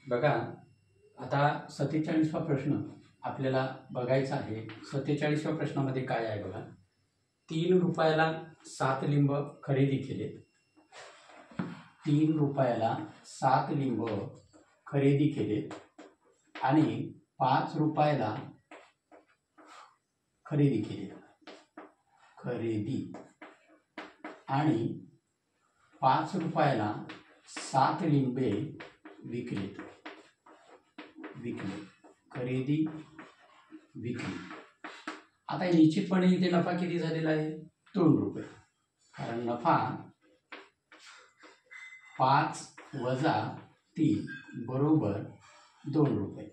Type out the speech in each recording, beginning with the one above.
बघा आता 47वा प्रश्न आपल्याला बघायचा आहे। 47व्या प्रश्नामध्ये काय आहे बघा, 3 रुपयाला 7 लिंब खरेदी केले। 3 रुपयाला 7 लिंब खरेदी केले आणि 5 रुपयाला खरेदी केले आणि 5 रुपयाला 7 लिंबे विकले। खरेदी विकली। आता निश्चितपणे इथे नफा किती झालेला आहे, 2 रुपये, कारण नफा 5 वजा 3 बरोबर 2 रुपये।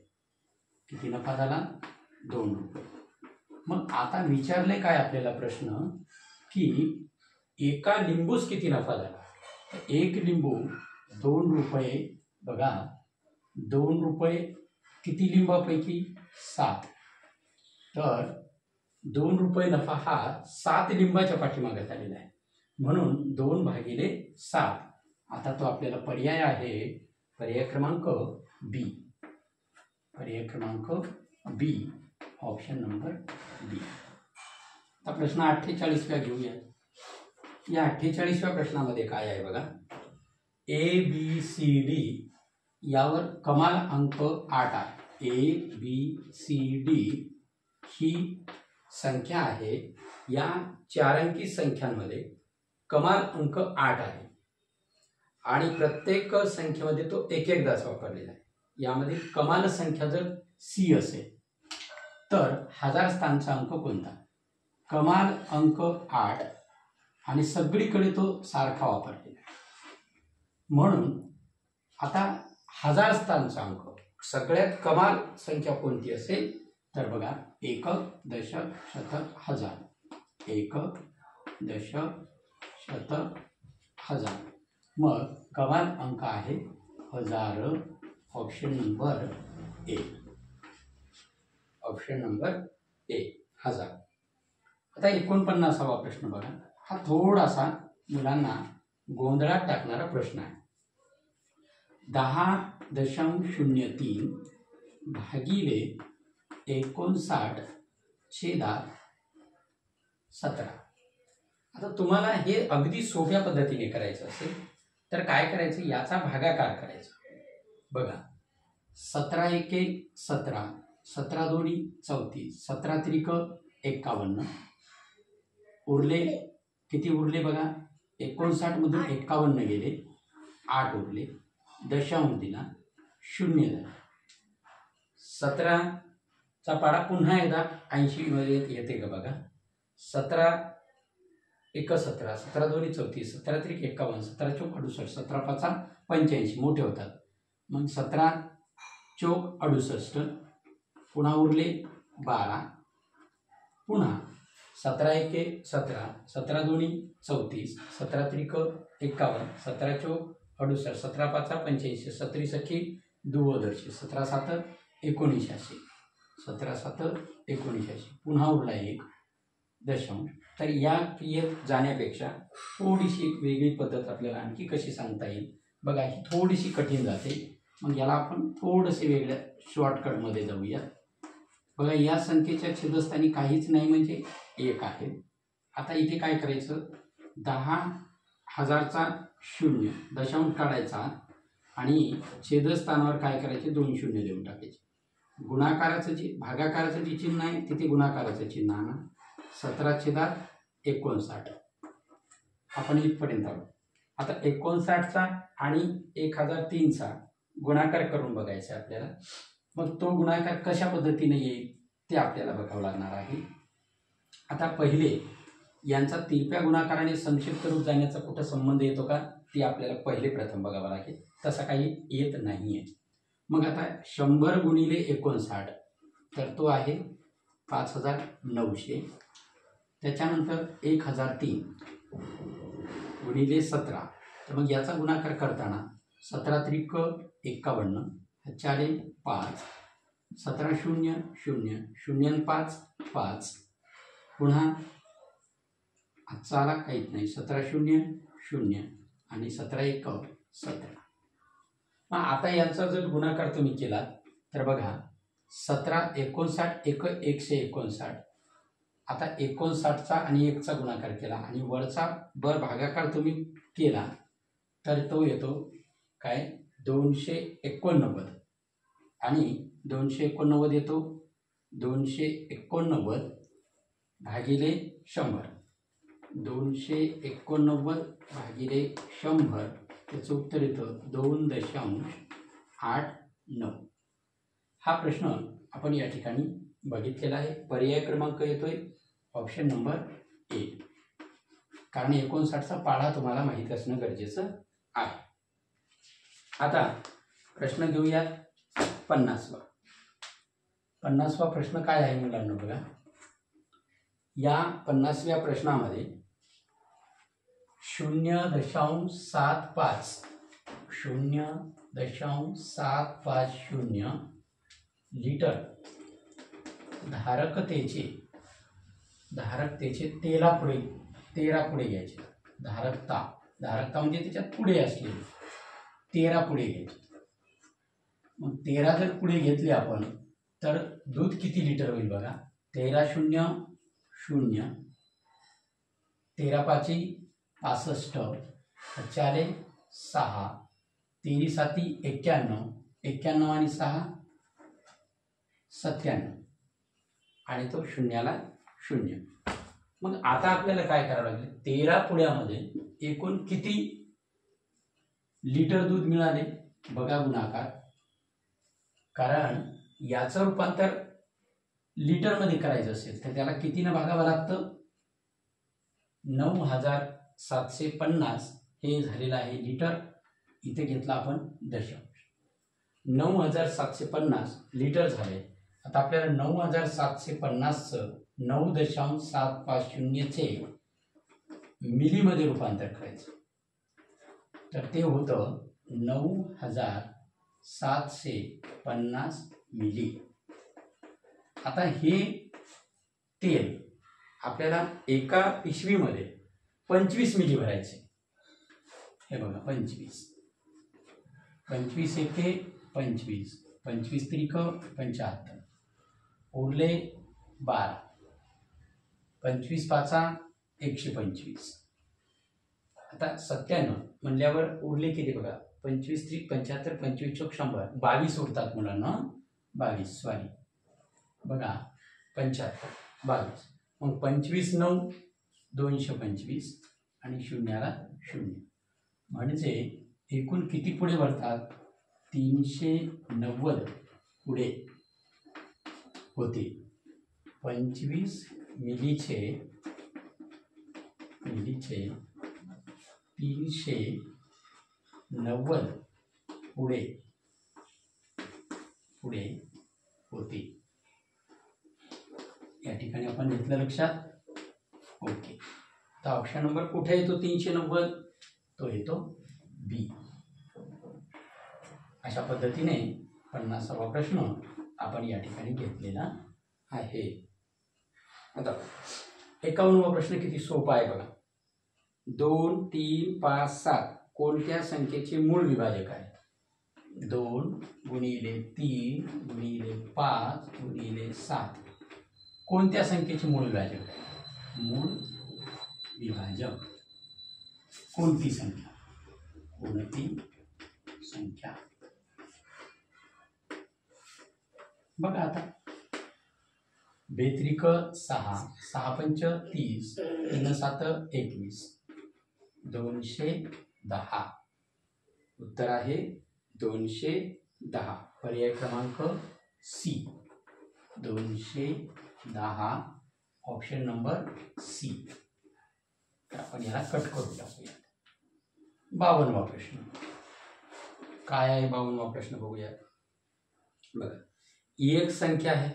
किती नफा झाला, 2 रुपये। मग आता विचारले काय आपल्याला प्रश्न की एका लिंबूस किती नफा झाला। एक लिंबू 2 रुपये, बघा 2 रुपये किती लिंबापैकी 7, तर 2 रुपये नफा हा 7 लिंबाच्या पाठीमागे झालेला आहे, म्हणून 2 भागिले 7। आता तो आपल्याला पर्याय आहे, पर्याय क्रमांक बी, पर्याय क्रमांक बी, ऑप्शन नंबर बी। आता प्रश्न 48 घेऊया। या 48व्या प्रश्नामध्ये काय आहे बघा, ABCD यावर कमाल अंक 8 आहे। ABCD ही संख्या आहे, या 4 अंकी संख्यांमध्ये कमाल अंक 8 आहे आणि प्रत्येक संख्येमध्ये तो एकदाच वापरलेला आहे। यामध्ये कमाल संख्या जर C असेल तर हजार स्थानचा अंक कोणता। कमाल अंक 8 आणि सगळीकडे तो सारखा वापरलेला आहे, म्हणून आता हजार स्थानचा अंक सगळ्यात कमाल संख्या कोणती असेल तर बघा एकक, दशक, शतक, हजार। एकक, दशक, शतक, हजार। मग कमाल अंक आहे 1000, option number A, option number A 1000। आता 49वा प्रश्न बघा, हा थोडासा मुलांना गोंधळात टाकणारा प्रश्न आहे। 10.03 भागिले 59/17। आता तुम्हाला हे अगदी सोप्या पद्धतीने करायचं असेल तर काय करायचं, याचा भागाकार करायचा। बघा 17 एके 17, 17 दोन्ही 34, 17 त्रिक 51, उरले किती उरले बघा, 59 मधून 51 गेले, 8 उरले, दशांश दिला, 0 झाला। 17चा पाडा पुन्हा एकदा 80 मध्ये येते का बघा, 17 एक 17, 17 दोन्ही 34, 17 त्रिक 51, 17 चौक 68, 17 पाचा 85 मोठे होतात, मग 17 चौक 68, पुन्हा उरले 12, पुन्हा 17 एके 17, 17 दोन्ही 34, 17 त्रिक 51, 17 चौक 68, 17 पाचा 85, 17 सखी दुओदशी, 17 सात 89, 17 सात 89, पुन्हा उरला 1 दशांश। तर या क्रियेत जाण्यापेक्षा थोडीशी वेगळी पद्धत आपल्याला आणखी कशी सांगता येईल बघा, ही थोडीशी कठीण जाते, मग याला आपण थोडेसे वेगळ्या शॉर्टकटमध्ये जाऊया। बघा या संख्येच्या छेदस्थानी काहीच नाही म्हणजे 1 आहे। आता इथे काय करायचं, 10,000चा 0 दशांश काढायचा आणि छेदस्थानावर काय करायचे, 2 शून्य देऊन टाकायचे। गुणाकाराचं जे भागाकाराचं जे चिन्ह आहे तिथे गुणाकाराचं चिन्ह आणा, 17/59 आपण इथपर्यंत आलो। आता 59चा आणि 1003चा गुणाकार करून बघायचा आपल्याला, मग तो गुणाकार कशा पद्धतीने येईल ते आपल्याला बघावं लागणार आहे। आता पहिले यांचा तिरप्या गुणाकाराने संक्षिप्त रूप जाण्याचा कुठं संबंध येतो का, ते आपल्याला पहिले प्रथम बघावं लागेल, तसा काही येत नाहीये। मग आता 100 गुणिले 59 तर तो आहे 5900, त्याच्यानंतर 1003 गुणिले 17, तर मग याचा गुणाकार करताना 17 त्रिक 51, 4 5, 17 0 0 0 5 5, पुन्हा आजचा आला काहीच नाही, 17 0 0 आणि 17 1 17। मग आता यांचा जर गुणाकार तुम्ही केला तर बघा 17 59 एक 159. आता 59चा आणि 1चा गुणाकार केला आणि वरचा भागाकार तुम्ही केला तर तो येतो काय 289 आणि 289 येतो 289 भागिले 100. 289 भागिले 100 त्याचं उत्तर येतं 2.89. हा प्रश्न आपण या ठिकाणी बघितलेला आहे. पर्याय क्रमांक येतोय ऑप्शन नंबर ए, कारण 59चा पाढा तुम्हाला माहीत असणं गरजेचं आहे. आता प्रश्न घेऊया 50वा. 50वा प्रश्न काय आहे मुलांना बघा. या 50व्या प्रश्नामध्ये 0.750 लिटर धारकतेचे 13 पुढे घ्यायचे. धारकता म्हणजे त्याच्यात पुढे असलेले 13 पुढे घ्यायचे. मग 13 जर पुढे घेतले आपण तर दूध किती लिटर होईल बघा. 13 0 0, 13 5 65, 4 6, 3 7 91, 91 आणि 6 97 आणि तो शून्याला 0. मग आता आपल्याला काय करावं लागेल. 13 पुढ्यामध्ये एकूण किती लिटर दूध मिळाले बघा गुणाकार. कारण याचं रूपांतर लिटरमध्ये करायचं असेल तर त्याला कितीनं भागावं लागतं. 9750 हे झालेलं आहे लिटर. इथे घेतला आपण दशांश. 9750 लिटर झाले. आता आपल्याला 9750चं 9.750चे मिलीमध्ये रूपांतर करायचं. तर ते होतं 9750 मिली. आता हे तेल आपल्याला एका पिशवीमध्ये 25 मिली भरायचे. हे बघा 25 एके 25, 25 त्रिक 75, उरले 12, 25 पाचा 125. आता 97 म्हणल्यावर उरले किती बघा. 25 त्रिक 75, 25 चौक 100, 22 उरतात मुलांना. 22 सॉरी बघा 75 22. मग 25 9 225 आणि शून्याला 0. म्हणजे एकूण किती पुढे भरतात. 390 पुढे होते. 25 मिलीचे 390 पुढे होते. या ठिकाणी आपण घेतलं लक्षात. ओके. तर ऑप्शन नंबर कुठे येतो 390. तो येतो बी. अशा पद्धतीने 50वा प्रश्न आपण या ठिकाणी घेतलेला आहे. आता 51वा प्रश्न किती सोपा आहे बघा. 2 3 5 7 कोणत्या संख्येचे मूळ विभाजक आहे. 2 गुणिले 3 गुणिले 5 गुणिले 7 कोणत्या संख्येचे मूळ विभाजक आहे. मूळ विभाजक कोणती संख्या. बघा आता 2 6 6 5 30 3 7 21 210. उत्तर आहे 210. पर्याय क्रमांक सी 210. Option number C. तर आपण याला कट करून टाकूया. 52वा प्रश्न काय आहे. 52वा प्रश्न बघूया. बघा एक संख्या आहे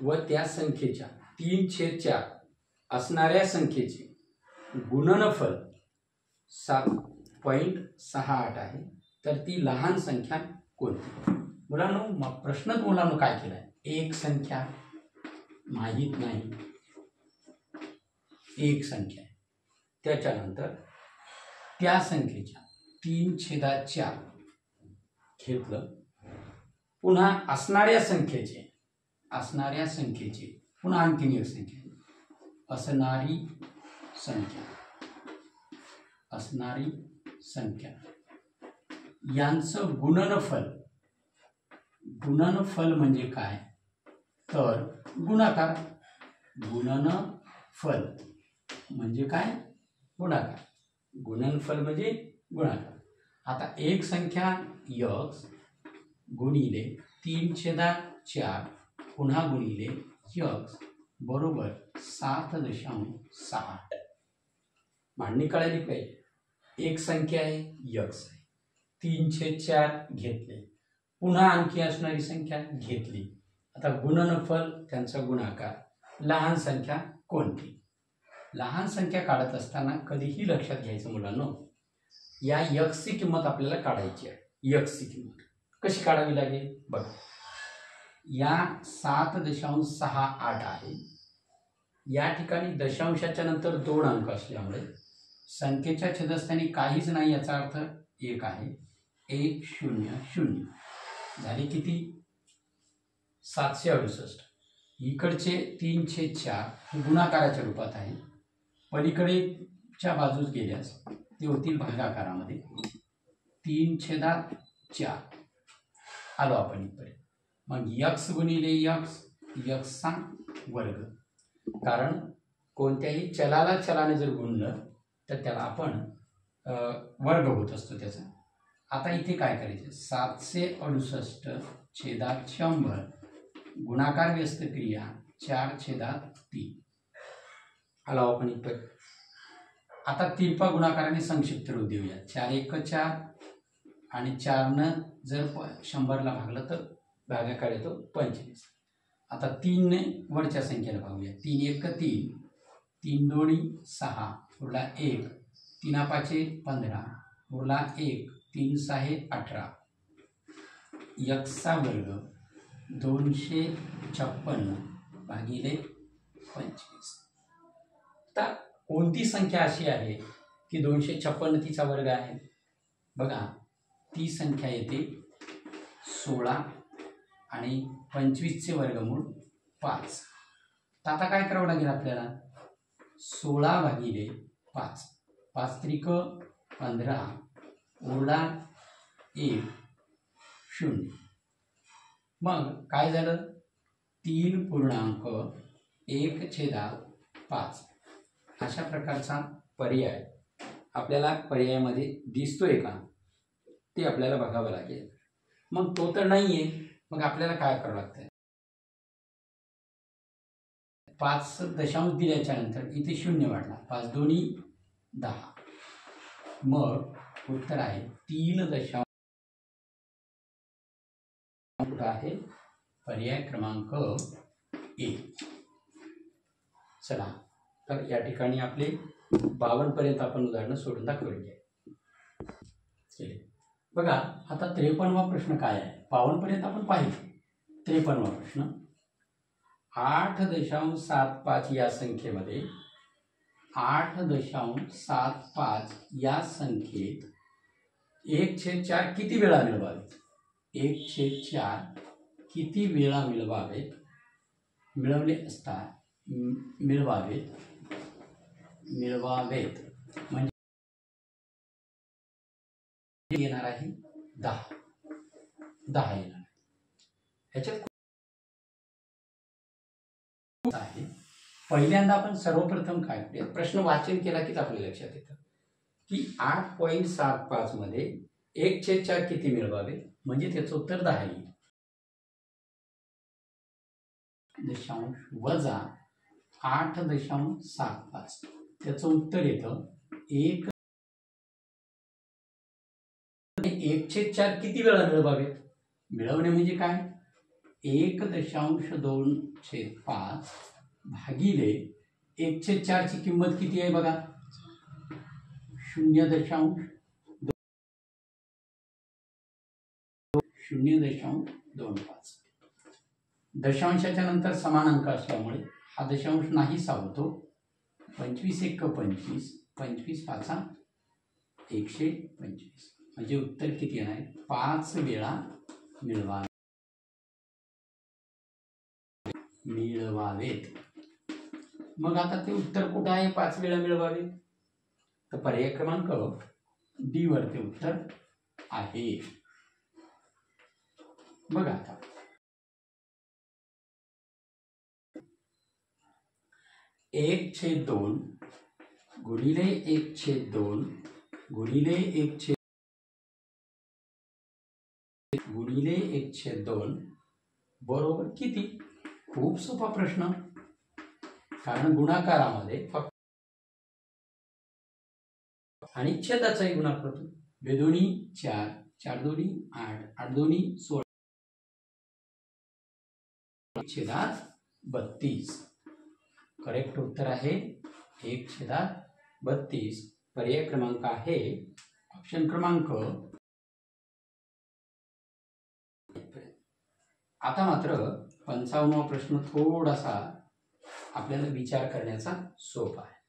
व त्या संख्येच्या 3/4 असणाऱ्या संख्येचे गुणनफल 7.68 आहे. तर ती लहान संख्या कोणती. मुलांनो प्रश्नच मुलांनो काय केलाय. एक संख्या माहित नाही. एक संख्या त्याच्यानंतर त्या संख्येच्या 3/4 घेतलं. पुन्हा असणाऱ्या संख्येचे पुन्हा आणखीन एक संख्या, असणारी संख्या यांचं गुणनफल म्हणजे काय, तर गुणाकार. गुणनफल म्हणजे काय, गुणाकार. गुणनफल म्हणजे गुणाकार. आता एक संख्या x गुणिले 3/4 पुन्हा गुणिले x बरोबर 7.68. मांडणी कळाली पाहिजे. एक संख्या आहे x आहे, 3/4 घेतले, पुन्हा आणखी असणारी संख्या घेतली. आता गुणनफल त्यांचा गुणाकार. लहान संख्या कोणती. लहान संख्या काढत असताना कधीही लक्षात घ्यायचं मुलांनो, या x ची किंमत आपल्याला काढायची आहे. x ची किंमत कशी काढावी लागेल बघा. या 7.68 आहे. या ठिकाणी दशांशाच्या नंतर 2 अंक असल्यामुळे संख्येच्या छेदस्थानी काहीच नाही, याचा अर्थ 1 आहे. 100 झाले किती, 768. इकडचे 3/4 गुणाकाराच्या रूपात आहे. पलीकडेच्या बाजूस गेल्यास ते होतील भागाकारामध्ये. 3/4 आलो आपण इकडे. मग x गुणिले x चा वर्ग. कारण कोणत्याही चलाने जर गुणलं तर त्याला आपण वर्ग होत असतो त्याचा. आता इथे काय करायचे, 768/100 गुणाकार व्यस्त क्रिया 4/3 आला आपण इथे. आता तिरपा गुणाकाराने संक्षिप्त रूप देऊया. 4 × 4 आणि 4 जर 100ला भागलं तर भागाकार येतो 25. आता 3 ने वरच्या संख्येला भागूया. 3 × 1 = 3, 3 × 2 = 6, उरला 1, 3 × 5 = 15, उरला 1, 3 × 6 = 18. x चा वर्ग 256 भागिले 25. आता कोणती संख्या अशी आहे की 256 तिचा वर्ग आहे. बघा, ती संख्या येते 16 आणि 25चे वर्गमूळ 5. तर आता काय करावं लागेल आपल्याला, 16 भागिले 5, 5 × 3 = 15, उरला 1, 0. मग काय झालं, 3.1/5 अशा प्रकारचा पर्याय आपल्याला पर्यायामध्ये दिसतोय का ते आपल्याला बघावं लागेल. मग तो तर नाहीये, मग आपल्याला काय करावं लागतंय, 5 दशांश दिल्याच्या नंतर इथे 0 वाढला, 5 × 2 = 10. मग उत्तर आहे 3 दशांश. कुठं आहे, पर्याय क्रमांक 1. चला तर या ठिकाणी आपले 52 पर्यंत आपण उदाहरणं सोडून दाखवली. बघा, आता 53वा प्रश्न काय आहे. 52 पर्यंत आपण पाहिजे. 53वा प्रश्न, 8.75 या संख्येमध्ये 8.75 या संख्येत 1/4 किती वेळा मिळवावेत. 1/4 किती वेळा मिळवावेत, मिळवले असता मिळवावेत म्हणजे येणार आहे 10 येणार. ह्याच्यात आहे, पहिल्यांदा आपण सर्वप्रथम काय करूया, प्रश्न वाचन केला की आपल्या लक्षात येतं की 8.75 मध्ये 1/4 किती मिळवावे, म्हणजे त्याचं उत्तर 10 येईल. दशांश वजा 8.75 त्याचं उत्तर येतं 1. 1/4 किती वेळा मिळवावेत, मिळवणे म्हणजे काय, 1.25 भागिले 1/4 ची किंमत किती आहे बघा, 0.25. दशांशाच्या नंतर समान अंक असल्यामुळे हा दशांश नाहीसा होतो. 25 × 1 = 25, 25 × 5 = 125. म्हणजे उत्तर किती येणार आहे? 5 वेळा मिळवावेत. मग आता ते उत्तर कुठं आहे 5 वेळा मिळवावेत? तर पर्याय क्रमांक डी वर ते उत्तर आहे. बघा आता 1/2 गुणिले 1/2 गुणिले 1/2 बरोबर किती? खूप सोपा प्रश्न, कारण गुणाकारामध्ये फक्त आणि छेदाचाही गुणाकार होतो. 2 दोन्ही 4, 4 दोन्ही 8, 8 दोन्ही 16, छेदात 32. करेक्ट उत्तर आहे 1/32. पर्याय क्रमांक आहे ऑप्शन क्रमांक. आता मात्र 55वा प्रश्न थोडासा आपल्याला विचार करण्याचा सोपा आहे.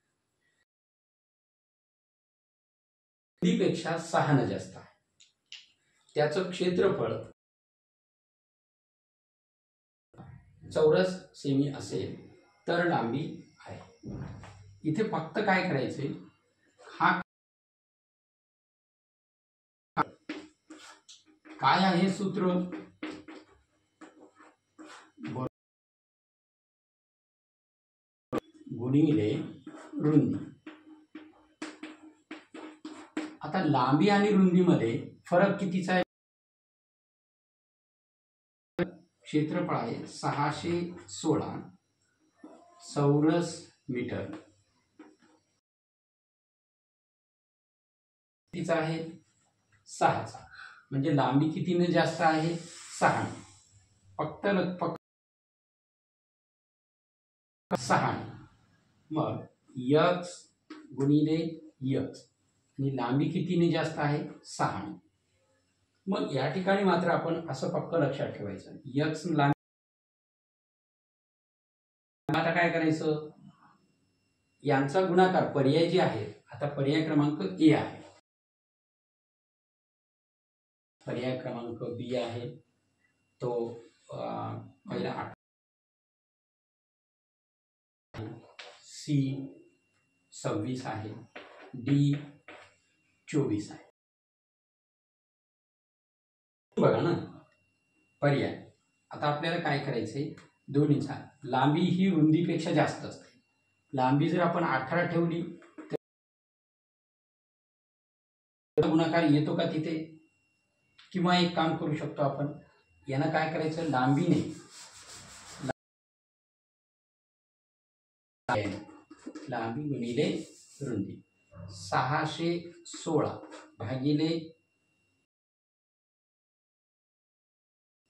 पेक्षा 6 जास्त आहे, त्याचं क्षेत्रफळ चौरस सेमी असेल तर लांबी आहे. इथे फक्त काय करायचे, हा काय आहे सूत्र? गुणिले रुंदी. आता लांबी आणि रुंदीमध्ये फरक कितीचा आहे? क्षेत्रफळ आहे 616 चौरस मीटर. कितीचा आहे? 6चा. म्हणजे लांबी कितीने जास्त आहे? 6. फक्त 6. मग x गुणिले x आणि लांबी कितीने जास्त आहे? 6. मग या ठिकाणी मात्र आपण असं पक्क लक्षात ठेवायचं, x लांबी. आता काय करायचं, यांचा गुणाकार पर्याय जे आहे, आता पर्याय क्रमांक ए आहे, पर्याय क्रमांक बी आहे तो पहिला 8, सी 26 आहे, डी 24 आहे. बघा ना पर्याय. आता आपल्याला काय करायचंय, दोन्हीचा लांबी ही रुंदीपेक्षा जास्त असते. लांबी जर आपण 18 ठेवली तर गुणाकार येतो का तिथे? किंवा एक काम करू शकतो आपण, यांना काय करायचं, लांबीने लांबी गुणिले रुंदी 616 भागिले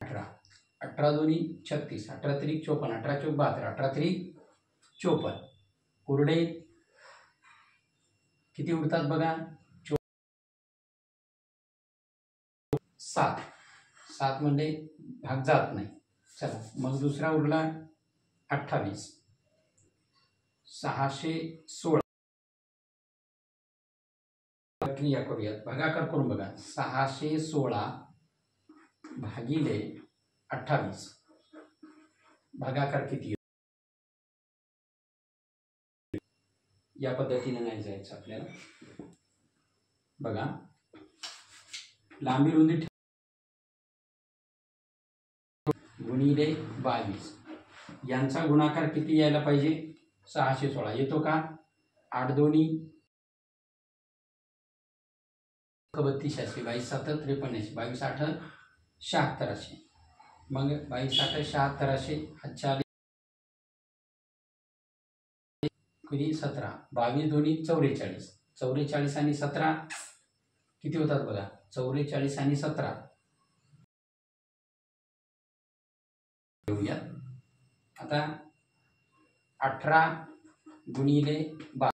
18, 18 दोन्ही 36, 18 त्रिक 54, 18 चौक 72, 18 त्रिक 54. पुरडे किती उरतात बघा? 7. 7 म्हणजे भाग जात नाही. चला मग दुसरा उरला 28. 616 क्रिया करूयात, भागाकार करून बघा. 616 भागिले 28 भागाकार किती? या पद्धतीने नाही जायचं आपल्याला. बघा लांबी रुंदी गुणिले 22 यांचा गुणाकार किती यायला पाहिजे? 616 येतो का? 8 दोन्ही 32 22 7 53 22 8 76. मग 22 8 76 40 17, 22 दोन्ही 44, 44 आणि 17 किती होतात बघा? 44 आणि 17 घेऊया. आता 18 गुणिले 12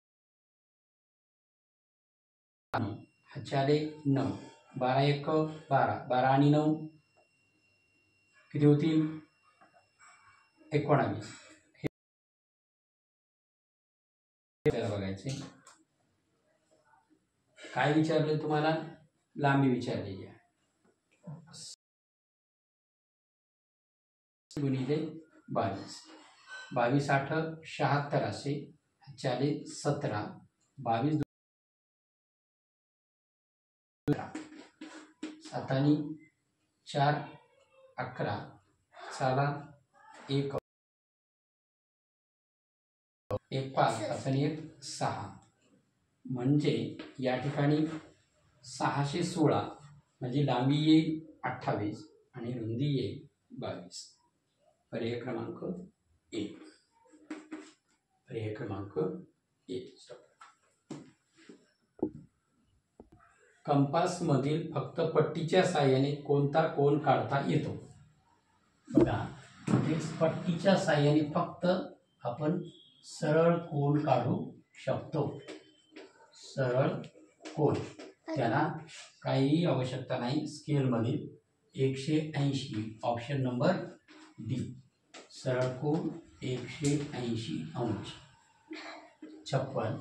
हाचाले 9, 12 1 12, 12 आणि 9 किती होतील? 19. त्याला बघायचे काय विचारले तुम्हाला, लांबी विचारलेली आहे. गुणिले 22, 22 8 76 असे 40 17, 22 7 आणि 4 11, चला 1 1 5 आणि 1 6, म्हणजे या ठिकाणी 616 म्हणजे लांबी येईल 28 आणि रुंदी येईल 22. पर्याय क्रमांक 1. पर्याय क्रमांक 1. कंपास मधील फक्त पट्टीच्या साहाय्याने कोणता कोन काढता येतो? बघा, पट्टीच्या साहाय्याने फक्त आपण सरळ कोन काढू शकतो. सरळ कोन, त्याला काही आवश्यकता नाही. स्केल मधील 180, ऑप्शन नंबर डी. सरळ कोन 180 अंश. 56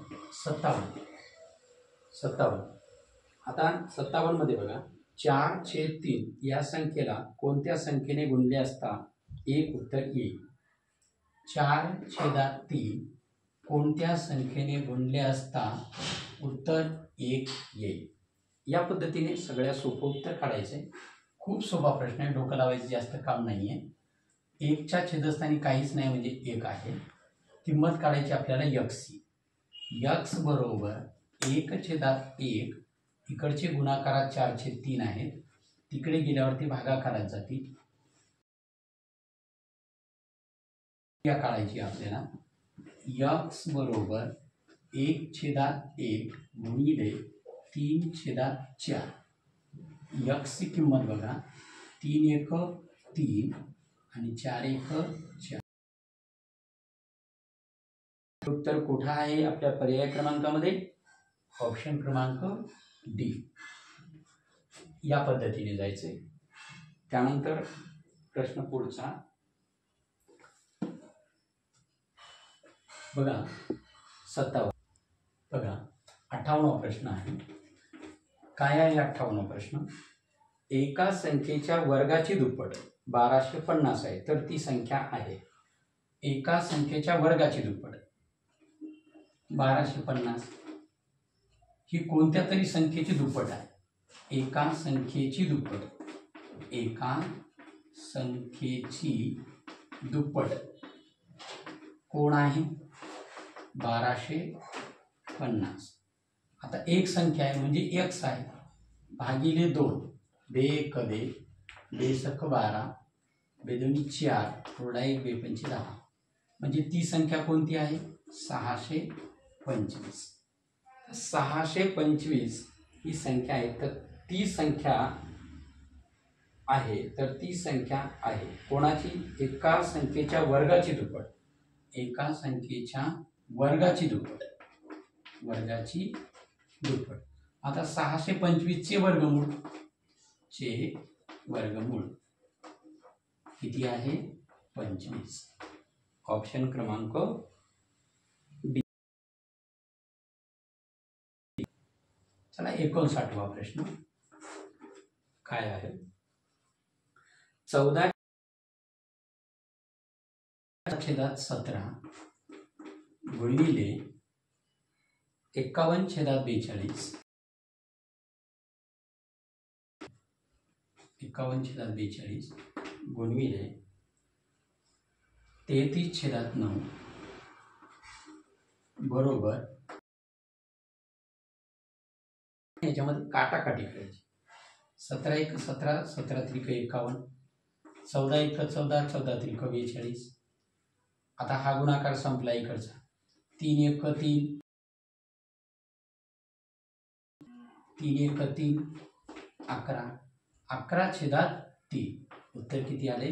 57. आता 57 मध्ये बघा, 4/3 या संख्येला कोणत्या संख्येने गुणले असता 1 उत्तर येईल? 4/3 कोणत्या संख्येने गुणले असता उत्तर 1 येईल? या पद्धतीने सगळ्या सोपं उत्तर काढायचंय. खूप सोपा प्रश्न आहे, डोकं लावायचं जास्त काम नाहीये. 1च्या छेदस्थानी काहीच नाही म्हणजे 1 आहे. किंमत काढायची आपल्याला x. x बरोबर 1/1. इकडचे गुणाकारात 4/3 आहेत, तिकडे गेल्यावरती भागाकारात जातील. या काढायची आपल्याला. x बरोबर 1/1 गुणिले 3/4. x ची किंमत बघा, 3 1 3 आणि 4 1 4. उत्तर कुठं आहे आपल्या पर्याय क्रमांकामध्ये? ऑप्शन क्रमांक डी. या पद्धतीने जायचंय. त्यानंतर प्रश्न पुढचा बघा, 57. बघा, 58वा प्रश्न आहे. काय आहे 58वा प्रश्न? एका संख्येच्या वर्गाची दुप्पट 1250 आहे, तर ती संख्या आहे. एका संख्येच्या वर्गाची दुप्पट 1250 ही कोणत्या तरी संख्येची दुप्पट आहे. एका संख्येची दुप्पट, एका संख्येची दुप्पट कोण आहे? 1250. आता एक संख्या आहे म्हणजे x आहे, भागिले 2. बे 1 दे, बे सक 12, बे 2 4, थोडा 1 बे 5 10, म्हणजे ती संख्या कोणती आहे? 625. 625 ही संख्या आहे, तर ती संख्या आहे, तर ती संख्या आहे कोणाची? एका संख्येच्या वर्गाची दुप्पट. एका संख्येच्या वर्गाची दुप्पट, वर्गाची दुप्पट. आता 625 चे वर्गमूळ, चे वर्गमूळ किती आहे? 25. ऑप्शन क्रमांक डी. चला 59वा प्रश्न काय आहे? 14/17 गुणिले 51/42. 51/42 गुणिले 33/9 बरोबर. याच्यामध्ये काटाकाटी करायची. 17 1 17, 17 3 51, 14 1 14, 14 3 42. आता हा गुणाकार संपला इकडचा. 3 1 3, 3 1 3 11, 11/3. उत्तर किती आले?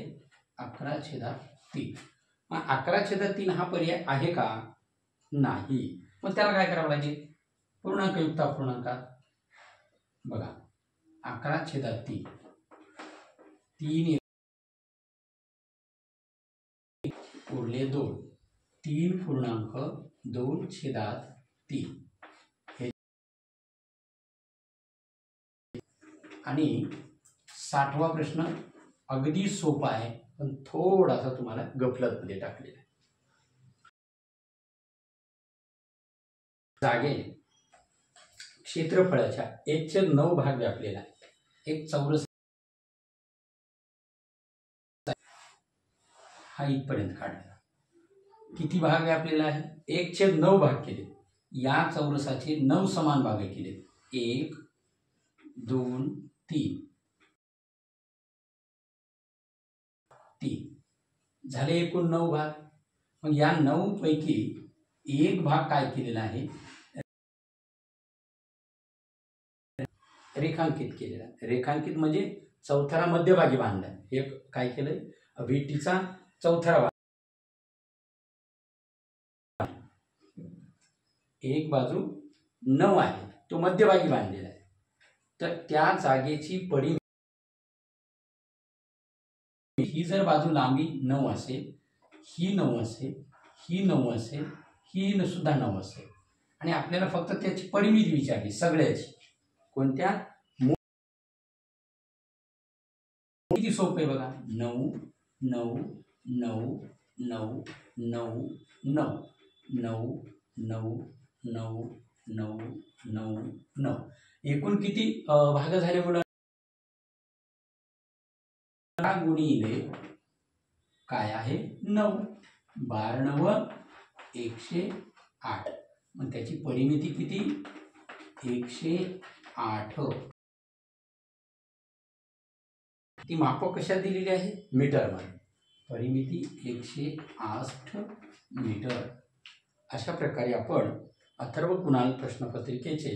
11/3. मग 11/3 हा पर्याय आहे का? नाही. मग त्याला काय करावं लागेल? पूर्णांकयुक्त अपूर्णांकात बघा, 11/3, 3 उरले 2, 3.2/3. आणि 60वा प्रश्न अगदी सोपा आहे, पण थोडासा तुम्हाला गफलतमध्ये टाकलेला आहे. जागे क्षेत्रफळाच्या 1/9 भाग व्यापलेला आहे. एक चौरस हा इथपर्यंत काढला. किती भाग व्यापलेला आहे? 1/9 भाग केले. या चौरसाचे 9 समान भाग केले. 1 2 3 झाले एकूण 9 भाग. मग या 9 पैकी एक भाग काय केलेला आहे? रेखांकित केलेला. रेखांकित म्हणजे चौथरा मध्यभागी बांधला. हे काय केलंय? विटीचा चौथरा भाग, एक बाजू 9 आहे, तो मध्यभागी बांधलेला आहे. तर त्या जागेची परिमिती, ही जर बाजू लांबी 9 असेल, ही 9 असेल, ही 9 असेल, ही सुद्धा 9 असेल, आणि आपल्याला फक्त त्याची परिमिती विचारली सगळ्याची. कोणत्या? किती सोपे बघा. 9 9 9 9 9 9 9 9 9 9 9 9. एकूण किती भाग झाले मुलं? गुणिले काय आहे? 9. 12 108. मग त्याची परिमिती किती? 108. ती माप कशात दिलेली आहे? मीटरमध्ये. परिमिती 108 मीटर. अशा प्रकारे आपण अथर्व कुणाल प्रश्नपत्रिकेचे